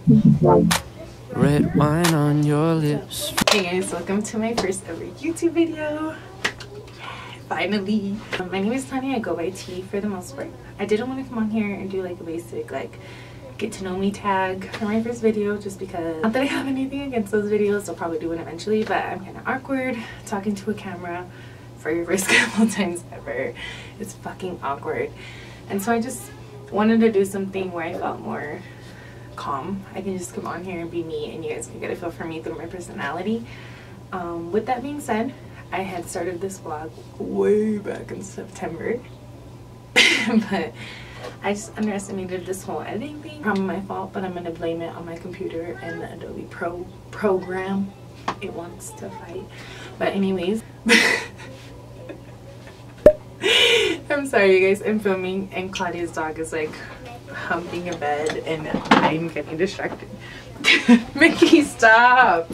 Red wine on your lips. Hey guys, welcome to my first ever YouTube video. Finally. My name is Tanya. I go by Teey for the most part. I didn't want to come on here and do like a basic get to know me tag for my first video, just because not that I have anything against those videos. I'll probably do one eventually, but I'm kind of awkward talking to a camera for your first couple times ever. It's fucking awkward. And so I just wanted to do something where I felt more calm. I can just come on here and be me, and you guys can get a feel for me through my personality. With that being said, I had started this vlog way back in September but I just underestimated this whole editing thing. Probably my fault, but I'm gonna blame it on my computer and the Adobe Pro program. It wants to fight. But anyways, I'm sorry you guys, I'm filming and Claudia's dog is like humping a bed and I'm getting distracted. Mickey, stop!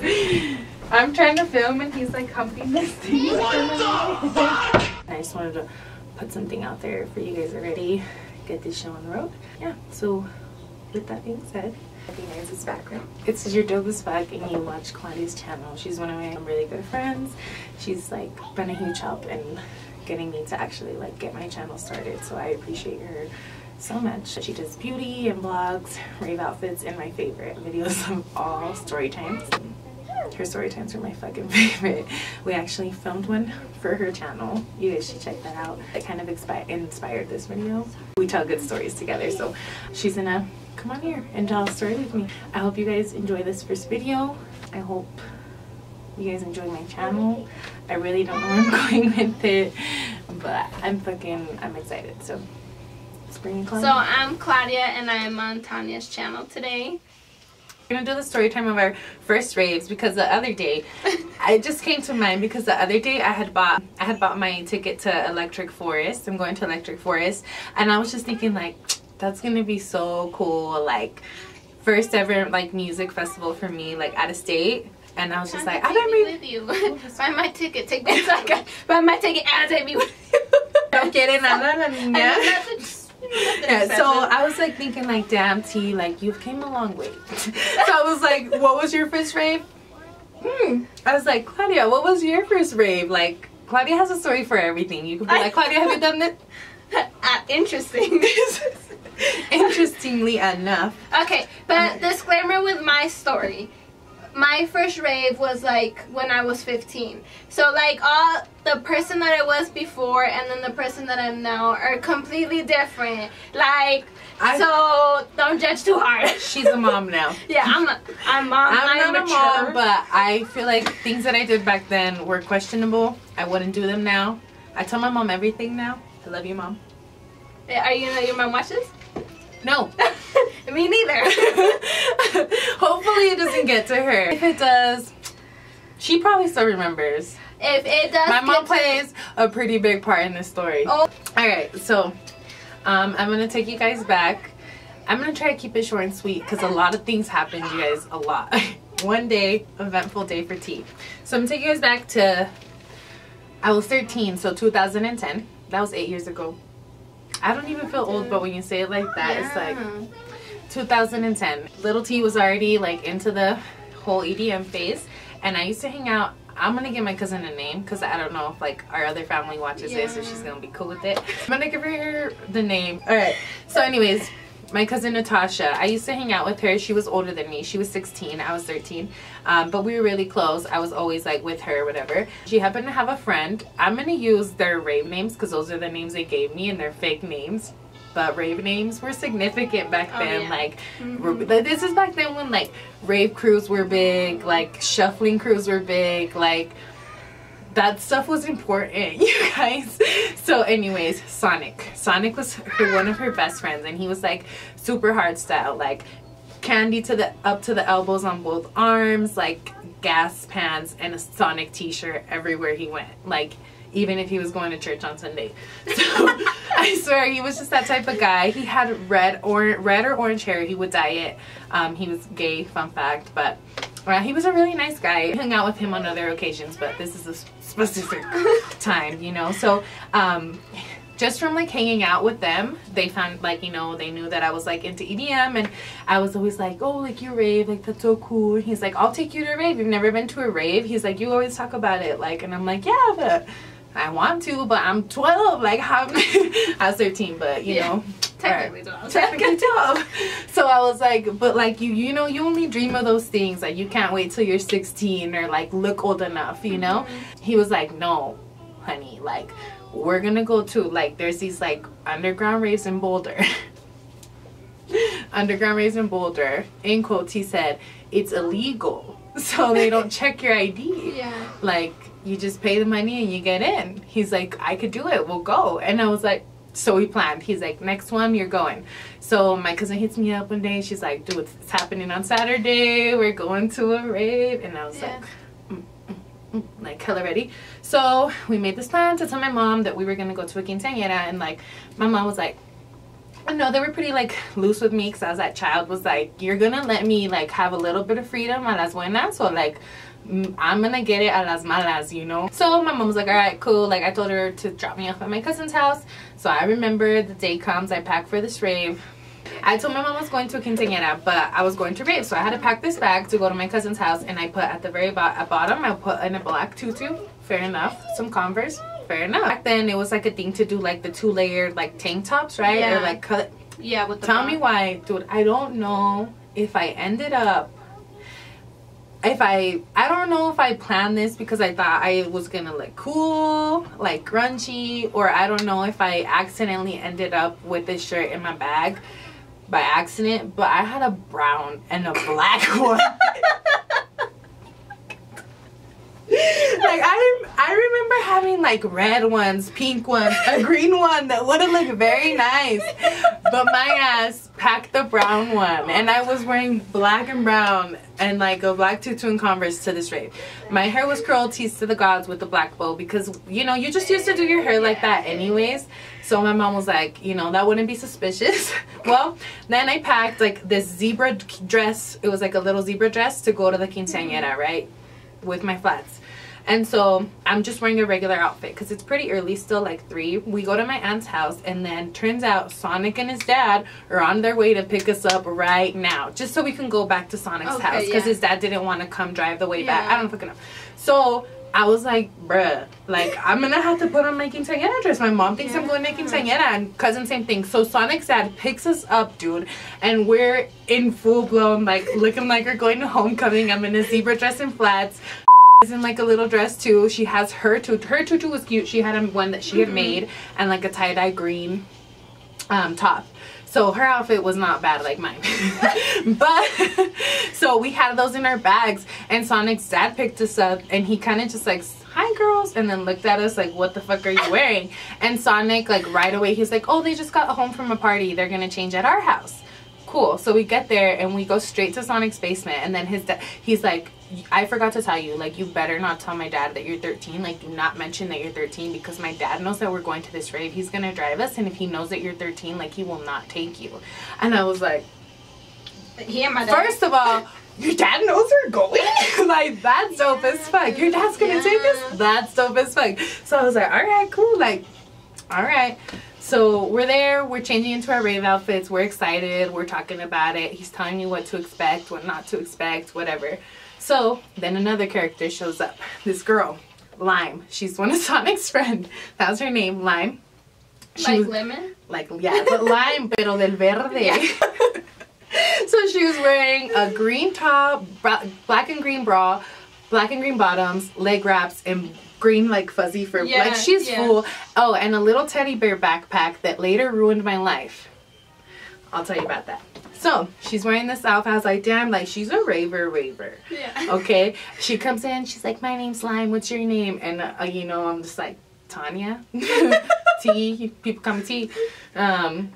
I'm trying to film and he's like humping this thing. I just wanted to put something out there for you guys already. Get this show on the road. Yeah, so with that being said, recognize background. It's your dope as fuck and you watch Claudia's channel. She's one of my really good friends. She's like been a huge help in getting me to actually like get my channel started, so I appreciate her so much. She does beauty and vlogs, rave outfits, and my favorite videos of all, story times. Her story times are my fucking favorite. We actually filmed one for her channel. You guys should check that out. It kind of inspired this video. We tell good stories together, so she's gonna come on here and tell a story with me. I hope you guys enjoy this first video. I hope you guys enjoy my channel. I really don't know where I'm going with it, but I'm excited. So spring Claudia. So I'm Claudia and I'm on Tanya's channel today. We're gonna do the story time of our first raves, because the other day it just came to mind because the other day I had bought my ticket to Electric Forest. I'm going to Electric Forest, and I was just thinking like, that's gonna be so cool, like first ever like music festival for me, like out of state. And I was just like, I don't mean with you. Buy my ticket, take me second. Buy my ticket and take me with you. I'm kidding, yeah, so I was like thinking like, damn T, like you've came a long way. So I was like, what was your first rave? I was like, Claudia, what was your first rave? Like, Claudia has a story for everything. You could be like, Claudia, have you done this? Interesting. Interestingly enough. Okay, but disclaimer with my story. My first rave was like when I was 15. So like all the person that I was before and then the person that I'm now are completely different. Like, so don't judge too hard. She's a mom now. Yeah, I'm not a mom, but I feel like things that I did back then were questionable. I wouldn't do them now. I tell my mom everything now. I love you, Mom. Are you gonna let your mom watch this? No. Me neither. Hopefully it doesn't get to her. If it does, she probably still remembers. If it does, my mom plays a pretty big part in this story. Oh. Alright, so I'm gonna take you guys back. I'm gonna try to keep it short and sweet because a lot of things happened, you guys, a lot. One day, eventful day for Teey. So I'm gonna take you guys back to, I was 13, so 2010. That was 8 years ago. I don't even feel old, but when you say it like that, yeah. It's like 2010. Little T was already like into the whole EDM phase, and I used to hang out. I'm gonna give my cousin a name because I don't know if like our other family watches this, so she's gonna be cool with it. I'm gonna give her the name. All right. So anyways, my cousin Natasha, I used to hang out with her. She was older than me. She was 16, I was 13, but we were really close. I was always like with her or whatever. She happened to have a friend. I'm gonna use their rave names because those are the names they gave me and they're fake names, but rave names were significant back then. Like this is back then when like rave crews were big, like shuffling crews were big, like that stuff was important, you guys. So anyways, Sonic was one of her best friends, and he was like super hard style, like candy up to the elbows on both arms, like gas pants, and a Sonic t-shirt everywhere he went, like even if he was going to church on Sunday. So I swear he was just that type of guy. He had red or orange hair. He would dye it. He was gay, fun fact, but he was a really nice guy. I hung out with him on other occasions, but this is a specific time, you know. So just from like hanging out with them, they found like, you know, they knew that I was like into EDM, and I was always like, oh, like you rave, like that's so cool. And he's like, I'll take you to a rave. You've never been to a rave? He's like, you always talk about it, like, and I'm like, yeah, but I want to, but I'm 12. Like, how? I was 13, but you know, technically 12. Technically 12. So I was like, but like you know, you only dream of those things. Like you can't wait till you're 16 or like look old enough, you know. He was like, no, honey, like we're gonna go to like there's these like underground raves in Boulder. Underground raves in Boulder. In quotes, he said it's illegal, so they don't check your ID. Yeah. Like you just pay the money and you get in. He's like, I could do it. We'll go. And I was like, so we planned. He's like, next one, you're going. So my cousin hits me up one day. She's like, dude, it's happening on Saturday. We're going to a rave. And I was like hella ready. So we made this plan to tell my mom that we were gonna go to a quinceañera, and like my mom was like, no, they were pretty like loose with me because I was that child, was like, you're gonna let me like have a little bit of freedom a las buenas, so like I'm gonna get it a las malas, you know. So my mom was like, all right, cool. Like I told her to drop me off at my cousin's house. So I remember the day comes, I pack for this rave. I told my mom I was going to a quinceañera, but I was going to rave, so I had to pack this bag to go to my cousin's house, and I put at the very bottom, I put in a black tutu, fair enough, some Converse, fair enough. Back then, it was like a thing to do like the 2-layered like tank tops, right? Yeah. Or like cut. Yeah, with the Tell me why, dude. I don't know if I ended up, I don't know if I planned this because I thought I was gonna look cool, like grungy, or I don't know if I accidentally ended up with this shirt in my bag by accident, but I had a brown and a black one. Like I remember having like red ones, pink ones, a green one that would have looked very nice, but my ass packed the brown one, and I was wearing black and brown and like a black tutu and Converse to this rave. My hair was curled teased to the gods with the black bow because, you know, you just used to do your hair like that anyways. So my mom was like, you know, that wouldn't be suspicious. Well, then I packed like this zebra dress. It was like a little zebra dress to go to the quinceañera, right? With my flats. And so I'm just wearing a regular outfit because it's pretty early still, like 3. We go to my aunt's house, and then turns out Sonic and his dad are on their way to pick us up right now, just so we can go back to Sonic's house because his dad didn't want to come drive the way back. I don't fucking know. So I was like, bruh, like I'm gonna have to put on my quinceañera dress. My mom thinks I'm going to quinceañera, and cousin same thing. So Sonic's dad picks us up, dude, and we're in full blown like looking like we're going to homecoming. I'm in a zebra dress and flats. Is in like a little dress too. She has her tutu was cute. She had one that she had made, and like a tie-dye green top. So her outfit was not bad like mine. But so we had those in our bags, and Sonic's dad picked us up, and he kind of just like, hi girls, and then looked at us like, what the fuck are you wearing? And Sonic like right away, he's like, oh, they just got home from a party, they're gonna change at our house. Cool. So we get there and we go straight to Sonic's basement, and then his dad, he's like, I forgot to tell you, like, you better not tell my dad that you're 13. Like, do not mention that you're 13, because my dad knows that we're going to this rave. He's gonna drive us, and if he knows that you're 13, like, he will not take you. And I was like, he and my dad. First of all, your dad knows we're going? Like, that's dope as fuck. Your dad's gonna take us? That's dope as fuck. So I was like, all right, cool. Like, all right. So we're there, we're changing into our rave outfits, we're excited, we're talking about it. He's telling me what to expect, what not to expect, whatever. So then another character shows up. This girl, Lime. She's one of Sonic's friends. That was her name, Lime. Like lemon? Like, yeah, but Lime, pero del verde. Yeah. So she was wearing a green top, black and green bra, black and green bottoms, leg wraps, and green like fuzzy fur. Yeah, like she's full. Oh, and a little teddy bear backpack that later ruined my life. I'll tell you about that. So she's wearing this outfit. I was like, damn, like she's a raver. Yeah. Okay. She comes in. She's like, my name's Lime. What's your name? And you know, I'm just like, Tanya. Teey. People call me Teey.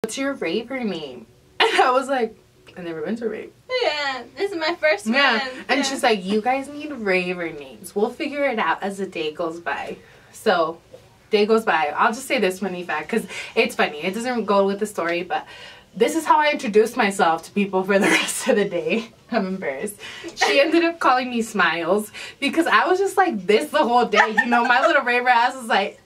What's your raver name? And I was like, I've never been to a rave. Yeah, this is my first one. Yeah. And she's like, you guys need raver names. We'll figure it out as the day goes by. So day goes by. I'll just say this funny fact because it's funny. It doesn't go with the story, but this is how I introduced myself to people for the rest of the day. I'm embarrassed. She ended up calling me Smiles because I was just like this the whole day. You know, my little raver ass was like,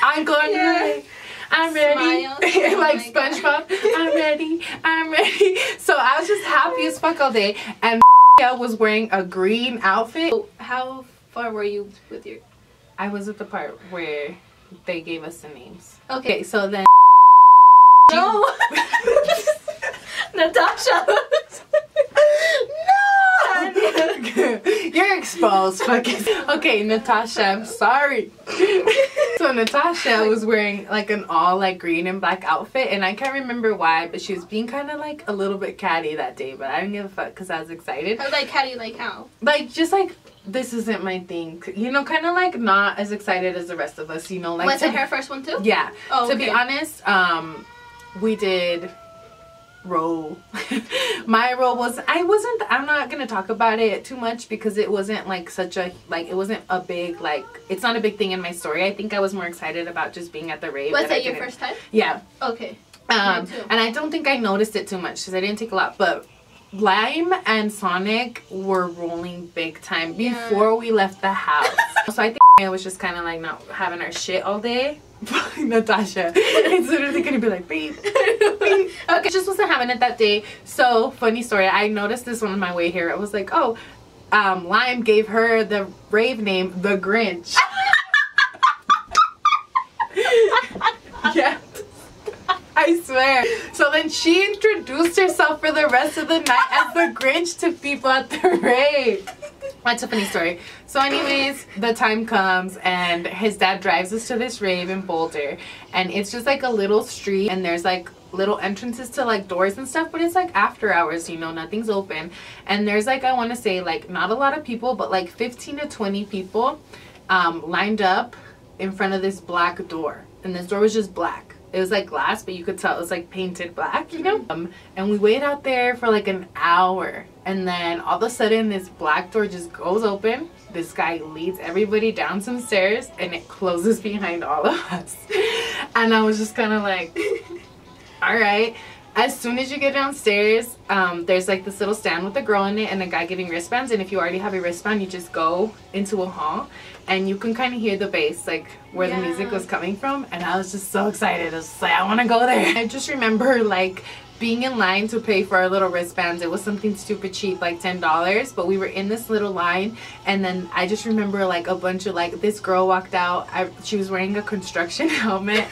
I'm going to I'm ready. Smile. Like Oh SpongeBob. I'm ready. I'm ready. So I was just happy as fuck all day. And was wearing a green outfit. How far were you with your... I was at the part where they gave us the names. Okay, So then... no! Natasha! No! You're exposed, fucking. Okay, Natasha, I'm sorry. So Natasha was wearing like an all like green and black outfit, and I can't remember why, but she was being kind of like a little bit catty that day, but I didn't give a fuck because I was excited. I was like, catty, like how? Like, just like, this isn't my thing. You know, kind of like not as excited as the rest of us, you know. Like, was it her first one too? Yeah. Oh, To be honest, we did roll. My role was, I'm not gonna talk about it too much because it wasn't like such a, like, it wasn't a big, like, it's not a big thing in my story. I think I was more excited about just being at the rave. Was that your first time? Yeah. Okay. And I don't think I noticed it too much because I didn't take a lot, but Lime and Sonic were rolling big time before we left the house. So I think I was just kind of like not having our shit all day. Natasha, it's literally gonna be like, babe. Okay, just wasn't having it that day. So funny story, I noticed this one on my way here. I was like, oh, Lime gave her the rave name The Grinch. Yeah, I swear. So then she introduced herself for the rest of the night as the Grinch to people at the rave. That's a funny story. So anyways, the time comes and his dad drives us to this rave in Boulder, and it's just like a little street, and there's like little entrances to like doors and stuff, but it's like after hours, you know, nothing's open, and there's like, I want to say like not a lot of people, but like 15 to 20 people lined up in front of this black door, and this door was just black. It was like glass, but you could tell it was like painted black, you know. And we waited out there for like an hour, and then all of a sudden this black door just goes open. This guy leads everybody down some stairs, and it closes behind all of us. And I was just kind of like, all right. As soon as you get downstairs, there's like this little stand with a girl in it and a guy giving wristbands, and if you already have a wristband, you just go into a hall and you can kind of hear the bass, like where the music was coming from. And I was just so excited. I was just like, I want to go there. I just remember like being in line to pay for our little wristbands. It was something stupid cheap, like $10, but we were in this little line, and then I just remember like a bunch of like, this girl walked out. She was wearing a construction helmet,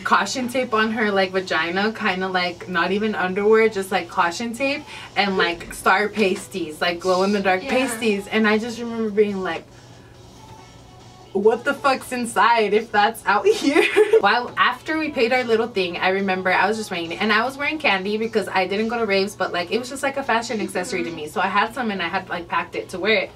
caution tape on her like vagina, kind of like not even underwear, just like caution tape, and like star pasties, like glow in the dark pasties. And I just remember being like, what the fuck's inside if that's out here? While after we paid our little thing, I remember I was just wearing it, and I was wearing candy because I didn't go to raves, but like it was just like a fashion accessory to me, so I had some and I had like packed it to wear it.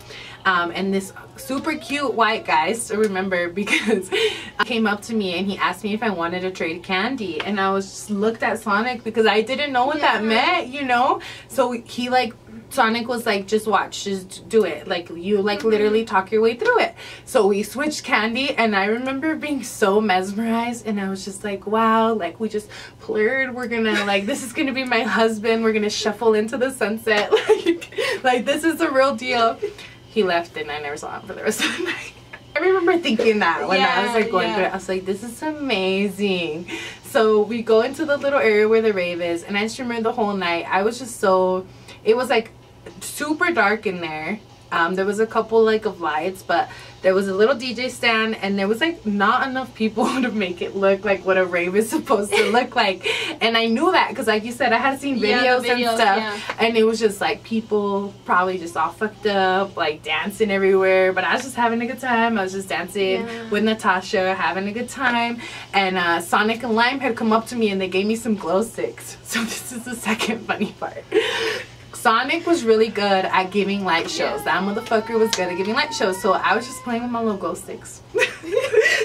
And this super cute white guy, so remember, because he came up to me and he asked me if I wanted to trade candy, and I was just looked at Sonic because I didn't know what that meant, you know. So he like, Sonic was like, just watch, just do it, like you like literally talk your way through it. So we switched candy, and I remember being so mesmerized, and I was just like, wow, like we just blurred, we're gonna like, this is gonna be my husband, we're gonna shuffle into the sunset, like this is the real deal. He left and I never saw him for the rest of the night. I remember thinking that when I was like going through it, I was like, this is amazing. So we go into the little area where the rave is, and I just remember the whole night I was just so, it was like super dark in there. There was a couple like of lights, but there was a little DJ stand, and there was like not enough people to make it look like what a rave is supposed to look like. And I knew that because, like you said, I had seen videos and stuff, and it was just like people probably just all fucked up, like dancing everywhere. But I was just having a good time. I was just dancing with Natasha, having a good time. And Sonic and Lime had come up to me and they gave me some glow sticks. So this is the second funny part. Sonic was really good at giving light shows. That motherfucker was good at giving light shows. So I was just playing with my little glow sticks,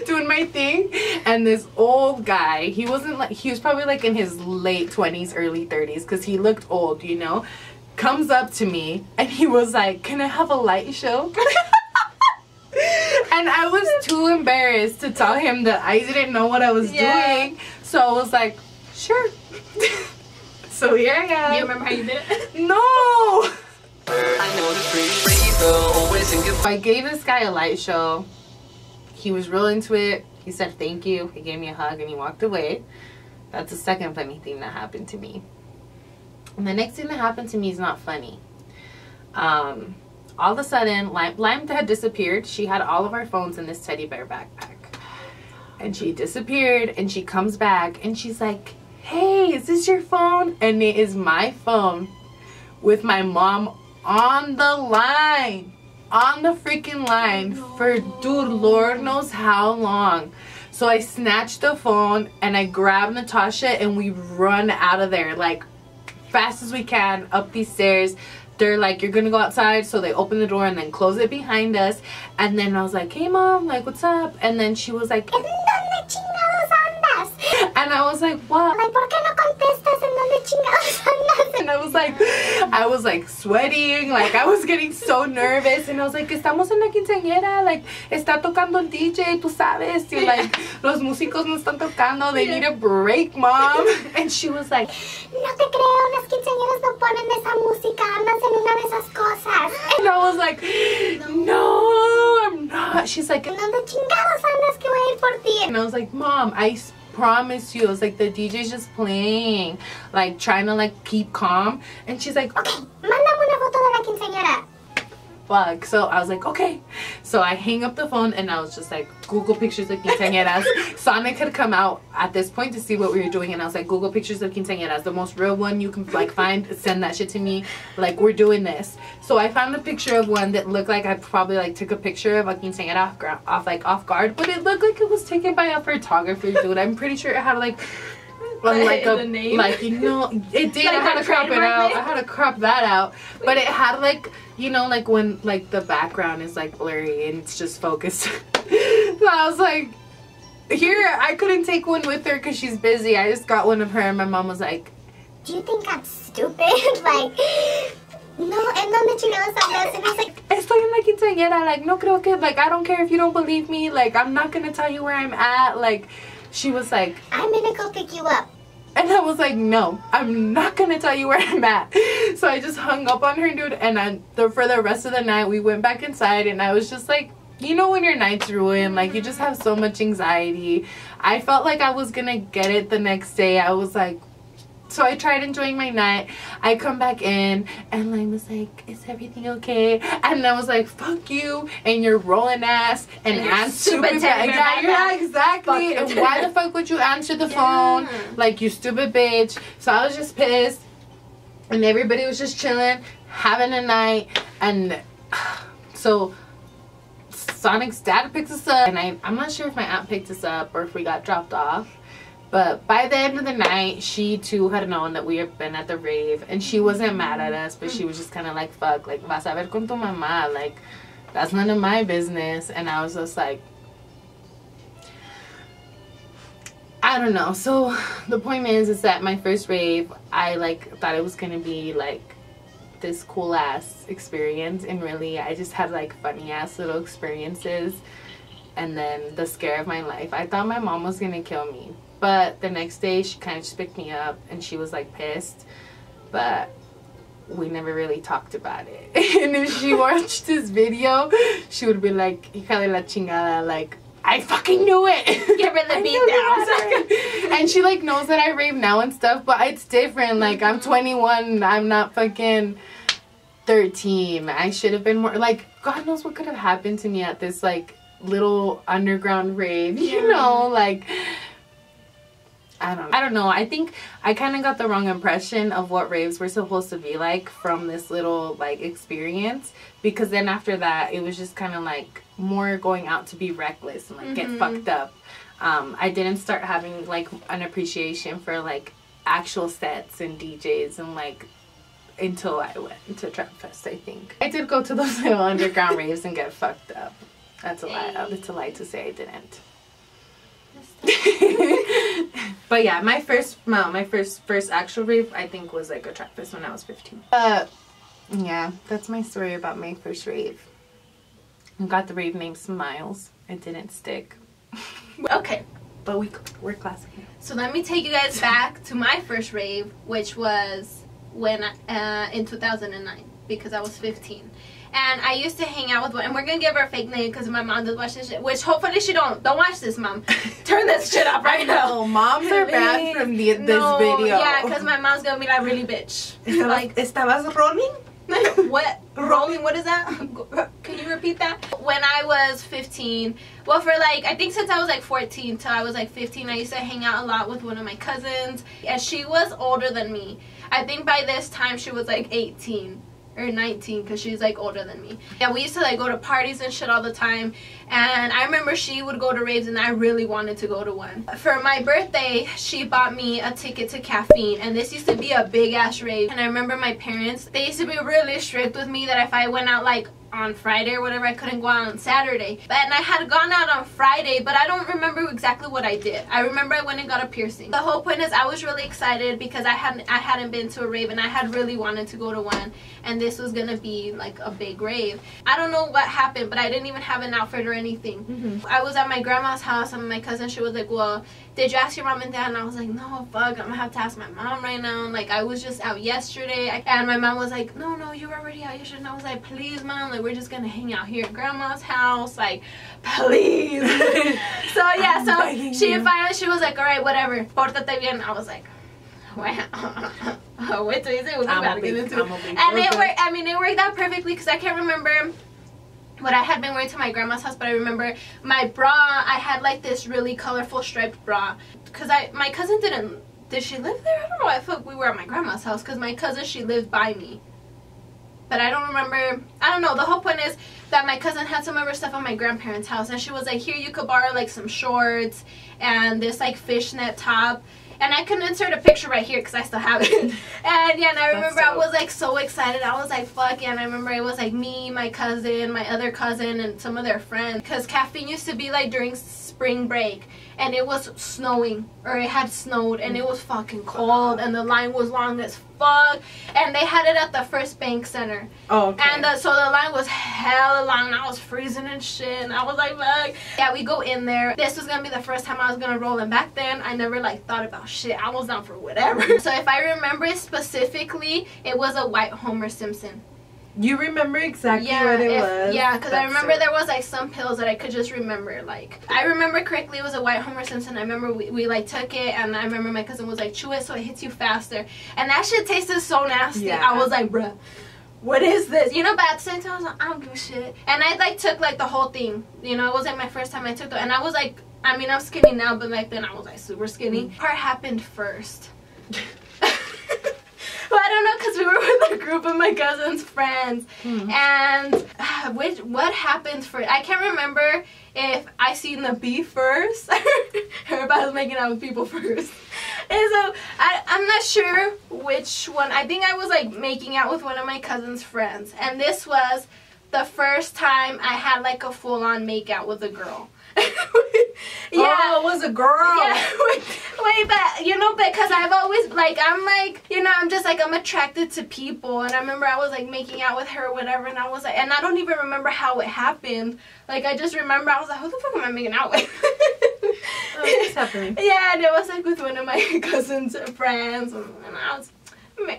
doing my thing. And this old guy, he wasn't like, he was probably like in his late 20s, early 30s, because he looked old, you know, comes up to me and he was like, can I have a light show? And I was too embarrassed to tell him that I didn't know what I was doing. So I was like, sure. So here I am. Do you remember how you did it? No! I gave this guy a light show. He was real into it. He said thank you. He gave me a hug and he walked away. That's the second funny thing that happened to me. And the next thing that happened to me is not funny. All of a sudden, Lime had disappeared. She had all of our phones in this teddy bear backpack. And she disappeared and she comes back and she's like, hey, is this your phone? And it is my phone with my mom on the line. On the freaking line for, dude, Lord knows how long. So I snatched the phone and I grabbed Natasha and we run out of there like fast as we can up these stairs. They're like, you're gonna go outside, so they open the door and then close it behind us. And then I was like, hey mom, like what's up? And then she was like, and I was like, what? Like, ¿por qué no contestas? ¿En dónde chingados andas? And I was like sweating, like I was getting so nervous, and I was like, estamos en la quinceañera, like está tocando el DJ, tú sabes, y like los músicos no están tocando, they need a break, mom. And she was like, no te creo, las quinceañeras no ponen esa música, andas en una de esas cosas. And I was like, no, I'm not. She's like, ¿en dónde chingados andas que voy a ir por ti? And I was like, mom, I promise you, it's like the DJ's just playing, like trying to like keep calm. And she's like, okay, mándame una foto de la quinceañera. Fuck. So I was like, okay. So I hang up the phone and I was just like, Google pictures of quinceañeras. Sonic had come out at this point to see what we were doing, and I was like, Google pictures of quinceañeras, the most real one you can like find, send that shit to me, like we're doing this. So I found a picture of one that looked like I probably like took a picture of a quinceañera off guard, but it looked like it was taken by a photographer, dude. I'm pretty sure it had like a name. Like, you know, it did. Like I had to crop it out. I had to crop that out. But it had like, you know, like when like the background is like blurry and it's just focused. So I was like, here, I couldn't take one with her because she's busy. I just got one of her and my mom was like, do you think I'm stupid? Like, no, ¿en dónde chingados andas? And I was like, estoy en la quinceañera. Like, no creo que, like, I don't care if you don't believe me. Like, I'm not gonna tell you where I'm at. Like, she was like, I'm gonna go pick you up. And I was like, no, I'm not gonna tell you where I'm at. So I just hung up on her, dude, and for the rest of the night, we went back inside, and I was just like, you know when your night's ruined, like you just have so much anxiety. I felt like I was gonna get it the next day. I was like, so I tried enjoying my night. I come back in and Lime was like, is everything okay? And I was like, fuck you and your rolling ass and I'm stupid. Yeah, exactly. And why the fuck would you answer the phone? Like, you stupid bitch. So I was just pissed and everybody was just chilling, having a night. And so Sonic's dad picks us up, and I'm not sure if my aunt picked us up or if we got dropped off. But by the end of the night, she too had known that we had been at the rave, and she wasn't mad at us, but she was just kind of like, fuck, like, vas a ver con tu mamá, like, that's none of my business. And I was just like, I don't know. So the point is that my first rave, I like thought it was gonna be like this cool ass experience, and really I just had like funny ass little experiences. And then the scare of my life, I thought my mom was gonna kill me. But the next day, she kind of just picked me up and she was like pissed. But we never really talked about it. And if she watched this video, she would be like, hija de la chingada, like, I fucking knew it. Give her the beat down. And she like knows that I rave now and stuff, but it's different. Like, I'm 21, I'm not fucking 13. I should have been more, like, God knows what could have happened to me at this like little underground rave, you know, like, I don't know. I think I kind of got the wrong impression of what raves were supposed to be like from this little like experience, because then after that it was just kind of like more going out to be reckless and like get fucked up. I didn't start having like an appreciation for like actual sets and DJs and like until I went to Trap Fest. I think I did go to those little underground raves and get fucked up. That's a lie. It's a lie to say I didn't. But yeah, my first actual rave I think was like a Trap Fest when I was 15. Yeah, that's my story about my first rave. I got the rave name Smiles. It didn't stick. Okay, but we're classic. So let me take you guys back to my first rave, which was when in 2009. because I was 15. And I used to hang out with one, and we're gonna give her a fake name because my mom does watch this shit, which hopefully she don't watch this, Mom. Turn this shit off right now. Moms are banned from this video. Yeah, because my mom's gonna be like, really, bitch. Like, ¿Estabas rolling? What? Rolling? What is that? Can you repeat that? When I was 15, well, for like, I think since I was like 14 till I was like 15, I used to hang out a lot with one of my cousins, and she was older than me. I think by this time she was like 18 or 19 because she's like older than me. Yeah, we used to like go to parties and shit all the time, and I remember she would go to raves and I really wanted to go to one. For my birthday, she bought me a ticket to Caffeine, and this used to be a big ass rave. And I remember my parents, they used to be really strict with me that if I went out like on Friday or whatever, I couldn't go out on Saturday. And I had gone out on Friday, but I don't remember exactly what I did. I remember I went and got a piercing. The whole point is I was really excited because I hadn't been to a rave, and I had really wanted to go to one, and this was gonna be like a big rave. I don't know what happened, but I didn't even have an outfit or anything. I was at my grandma's house, and my cousin, she was like, well, did you ask your mom and dad? And I was like, no, fuck, I'm gonna have to ask my mom right now. And like, I was just out yesterday, and my mom was like, no, you were already out yesterday. And I was like, please, Mom, like, we're just gonna hang out here at grandma's house, like, please. So yeah, so she was like, all right, whatever, pórtate bien. I was like, wow. Wait till you say what we're about to get into. And it worked. I mean, it worked out perfectly because I can't remember what I had been wearing to my grandma's house, but I remember my bra, I had like this really colorful striped bra because my cousin did she live there? I don't know. I feel like we were at my grandma's house because my cousin, she lived by me. But I don't remember. I don't know. The whole point is that my cousin had some of her stuff at my grandparents' house, and she was like, here, you could borrow like some shorts and this like fishnet top. And I can insert a picture right here because I still have it. And yeah, and I remember I was like so excited. I was like, fuck yeah. And I remember it was like me, my cousin, my other cousin, and some of their friends. Because Caffeine used to be like during spring break, and it was snowing, or it had snowed, and it was fucking cold, and the line was long as fuck. And they had it at the First Bank Center. Oh, okay. And so the line was hella long, and I was freezing and shit, and I was like, fuck. Yeah, we go in there. This was gonna be the first time I was gonna roll, and back then I never like thought about shit. I was down for whatever. So if I remember specifically, it was a white Homer Simpson. You remember exactly what it was? Yeah, because I remember there was like some pills that I could just remember. Like, I remember correctly, it was a white Homer Simpson. I remember we like took it, and I remember my cousin was like, chew it so it hits you faster. And that shit tasted so nasty. Yeah. I was like, bruh, what is this? You know, but at the same time, I was like, I don't give a shit. And I like took like the whole thing. You know, it was like my first time I took it. And I was like, I mean, I'm skinny now, but back then I was like super skinny. Part happened first. Well, I don't know, because we were with a group of my cousin's friends, and what happened first? I can't remember if I seen the bee first. Everybody was making out with people first. And so, I'm not sure which one. I think I was like making out with one of my cousin's friends, and this was the first time I had like a full-on make out with a girl. Yeah. Oh, it was a girl. Yeah. Wait, but you know, because I've always like, I'm like, you know, I'm just like, I'm attracted to people, and I remember I was like making out with her or whatever, and I was like, and I don't even remember how it happened. Like, I just remember I was like, who the fuck am I making out with? What's happening? Yeah, and it was like with one of my cousin's friends, and I was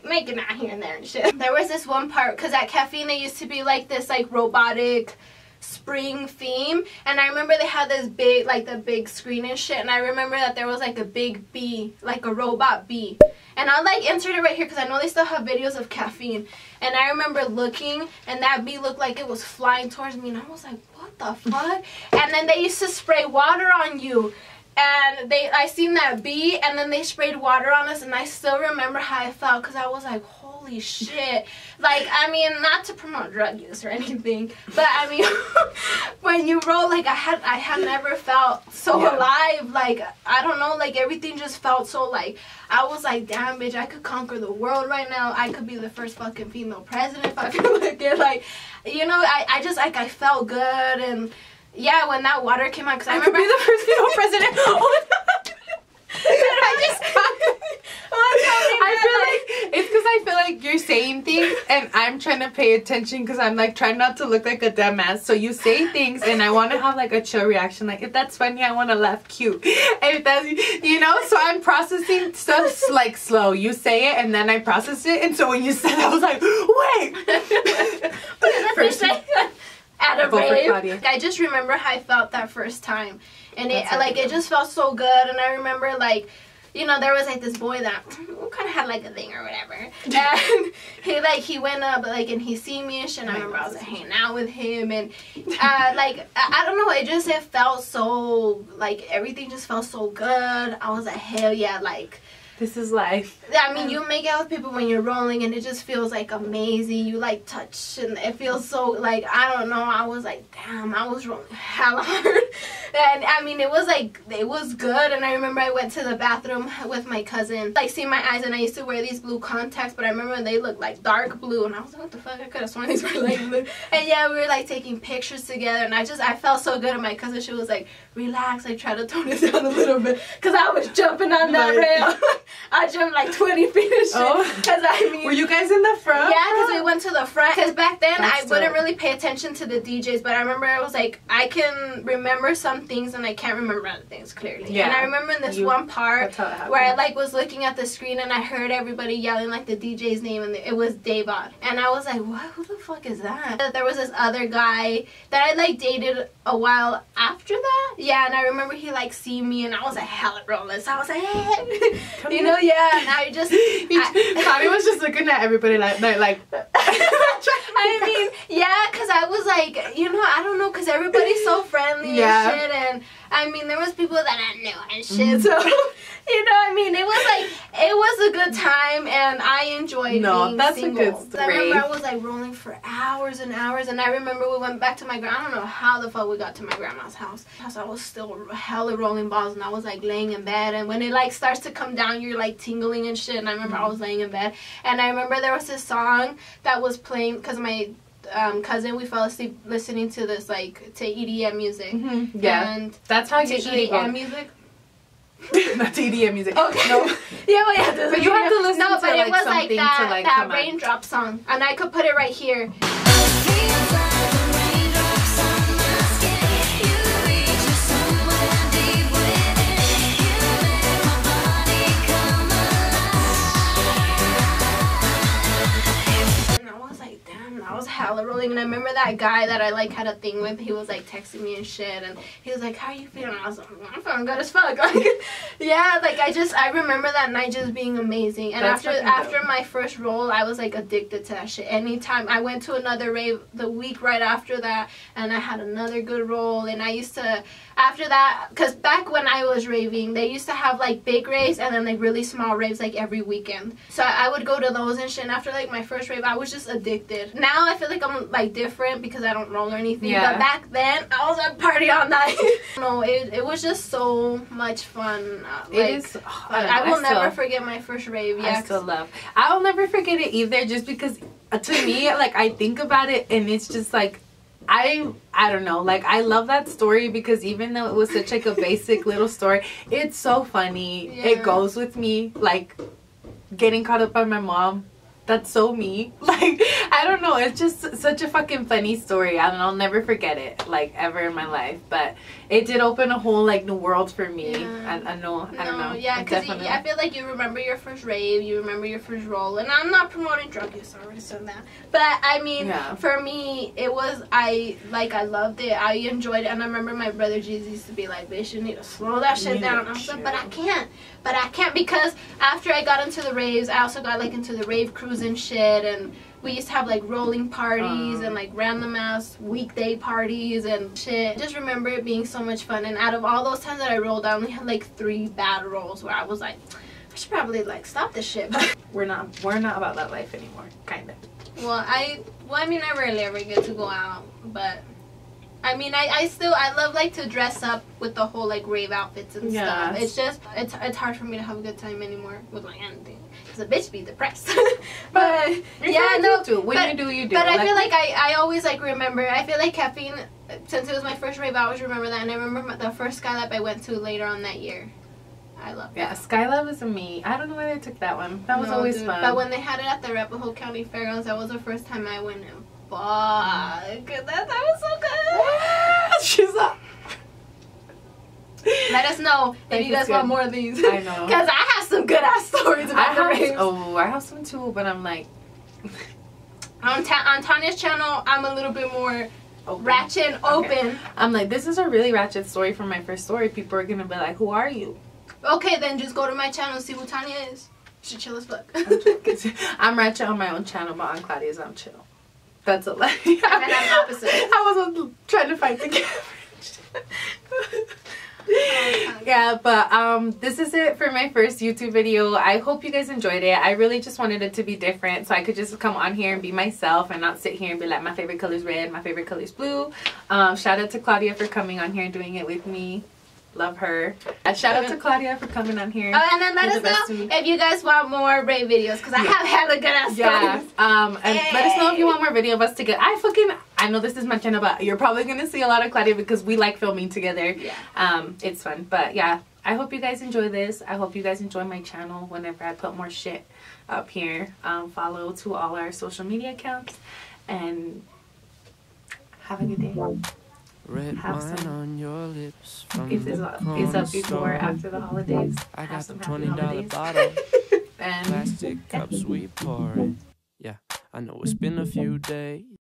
making out here and there and shit. There was this one part, because at Caffeine there used to be like this like robotic spring theme, and I remember they had this big, like the big screen and shit, and I remember that there was like a big bee, like a robot bee, and I'll like insert it right here because I know they still have videos of Caffeine, and I remember looking, and that bee looked like it was flying towards me, and I was like, what the fuck? And then they used to spray water on you, and I seen that bee, and then they sprayed water on us, and I still remember how I felt, because I was like, holy shit. Like, I mean, not to promote drug use or anything, but I mean, when you roll, like, I had never felt so alive. Like, I don't know, like, everything just felt so, like, I was like, damn, bitch, I could conquer the world right now. I could be the first fucking female president if I feel like it. Like, you know, I just, like, I felt good, and yeah, when that water came out, because I remember could be the first female president. I just I feel like it's because I feel like you're saying things and I'm trying to pay attention because I'm like trying not to look like a dumbass. So you say things and I want to have like a chill reaction. Like if that's funny, I want to laugh cute. If that's, you know, so I'm processing stuff like slow. You say it and then I process it. And so when you said that, I was like, wait. First, at a rave, I just remember how I felt that first time. And it just felt so good. And I remember like, you know, there was like this boy that kind of had like a thing or whatever, and he went up like and he seen me and shit. And I remember I was like hanging out with him and like I don't know, it felt so like everything just felt so good. I was like hell yeah, like this is life. I mean, you make out with people when you're rolling and it just feels like amazing. You like touch and it feels so like, I don't know, I was like damn, I was rolling hella hard. And I mean, it was good. And I remember I went to the bathroom with my cousin, like see my eyes, and I used to wear these blue contacts, but I remember they looked like dark blue and I was like, what the fuck, I could have sworn these were like blue. And yeah, we were like taking pictures together and I felt so good. And my cousin, she was like, relax, I tried to tone it down a little bit because I was jumping on that rail. I jumped like 20 feet of shit. Because I mean, were you guys in the front? Yeah, because we went to the front. Because back then I wouldn't really pay attention to the DJs, but I remember I was like, I can remember some things and I can't remember other things clearly. Yeah. And I remember in this one part where I like was looking at the screen and I heard everybody yelling like the DJ's name and it was Davod. And I was like, what? Who the fuck is that? There was this other guy that I like dated a while after that. Yeah, and I remember he like seen me and I was like hella rolling. So I was like, hey. You know, yeah, and I just Tommy was just looking at everybody like I mean, yeah, because I was like, you know, I don't know, because everybody's so friendly and shit, and I mean, there was people that I knew and shit, so, you know, I mean, it was a good time, and I enjoyed being single. A good story. I remember I was like rolling for hours and hours, and I remember we went back to my grandma. I don't know how the fuck we got to my grandma's house. I was still hella rolling balls, and I was like laying in bed, and when it like starts to come down, you're like tingling and shit, and I remember I was laying in bed, and I remember there was this song that was playing, because my cousin, we fell asleep listening to this like EDM music. Yeah, and that's how you usually EDM music. Not EDM music. Okay. No. Yeah, well, yeah. But you have to listen to but like it was something like that, to like that come raindrop song, and I could put it right here. I was hella rolling, and I remember that guy that I like had a thing with, he was like texting me and shit, and he was like, how are you feeling? I was like, I'm feeling good as fuck. Like, yeah, like I remember that night just being amazing. And after my first roll, I was like addicted to that shit. Anytime I went to another rave the week right after that, and I had another good roll, and I used to, after that, because back when I was raving, they used to have like big raves and then like really small raves like every weekend. So I would go to those and shit, and after like my first rave, I was just addicted. Now I feel like I'm like different because I don't roll or anything, but back then I was like party all night. No, it was just so much fun. Like, it is. I will never forget my first rave. Yeah, I'll never forget it either, just because to me, like, I think about it and it's just like, I don't know, like, I love that story because even though it was such like a basic little story, it's so funny. It goes with me, like getting caught up by my mom. That's so me. Like, I don't know, it's just such a fucking funny story, and I'll never forget it, like, ever in my life. But it did open a whole, like, new world for me. I don't know. Yeah, because I feel like you remember your first rave, you remember your first roll, and I'm not promoting drug use, I already said that. But, I mean, for me, it was, I loved it, I enjoyed it, and I remember my brother Jesus used to be like, bitch, you need to slow that shit down. I was like, but I can't, because after I got into the raves, I also got, like, into the rave cruise and shit, and we used to have like rolling parties and like random ass weekday parties and shit. I just remember it being so much fun, and out of all those times that I rolled, I only had like 3 bad rolls where I was like, I should probably like stop this shit. But we're not about that life anymore, kind of. Well, I mean, I rarely ever get to go out, but I mean, I love like to dress up with the whole like rave outfits and stuff. It's just it's hard for me to have a good time anymore with my anything. A bitch be depressed. But yeah, no, when you do. But I feel like I always like remember. I feel like caffeine, since it was my first rave, I always remember that, and I remember the first Skylab I went to later on that year. Skylove. Yeah, Skylove is me. I don't know why they took that one. That was always fun. But when they had it at the Arapahoe County Fairgrounds, that was the first time I went in. Fuck, that was so good. She's up. Let us know if you guys want more of these. I know. Because I have some good ass stories about the raves. Oh, I have some too, but I'm like... on Tanya's channel, I'm a little bit more ratchet and open. I'm like, this is a really ratchet story from my first story. People are going to be like, who are you? Okay, then just go to my channel and see who Tanya is. She's chill as fuck. I'm ratchet on my own channel, but on Claudia's I'm chill. That's a lie. And I'm opposite. I was trying to fight the camera. Yeah, but this is it for my first YouTube video. I hope you guys enjoyed it. I really just wanted it to be different, so I could just come on here and be myself and not sit here and be like, my favorite color is red, my favorite color is blue. Shout out to Claudia for coming on here and doing it with me. Love her. Shout out to Claudia for coming on here. Oh, and then let us know if you guys want more rave videos, because I have hella good ass stories. And let us know if you want more video of us together. I know this is my channel, but you're probably gonna see a lot of Claudia because we like filming together. Yeah. It's fun. But yeah, I hope you guys enjoy this. I hope you guys enjoy my channel whenever I put more shit up here. Follow to all our social media accounts and have a good day. Red wine on your lips from if it's up before or after the holidays. I got the $20 bottle. And Plastic cups we pouring. Yeah, I know it's been a few days.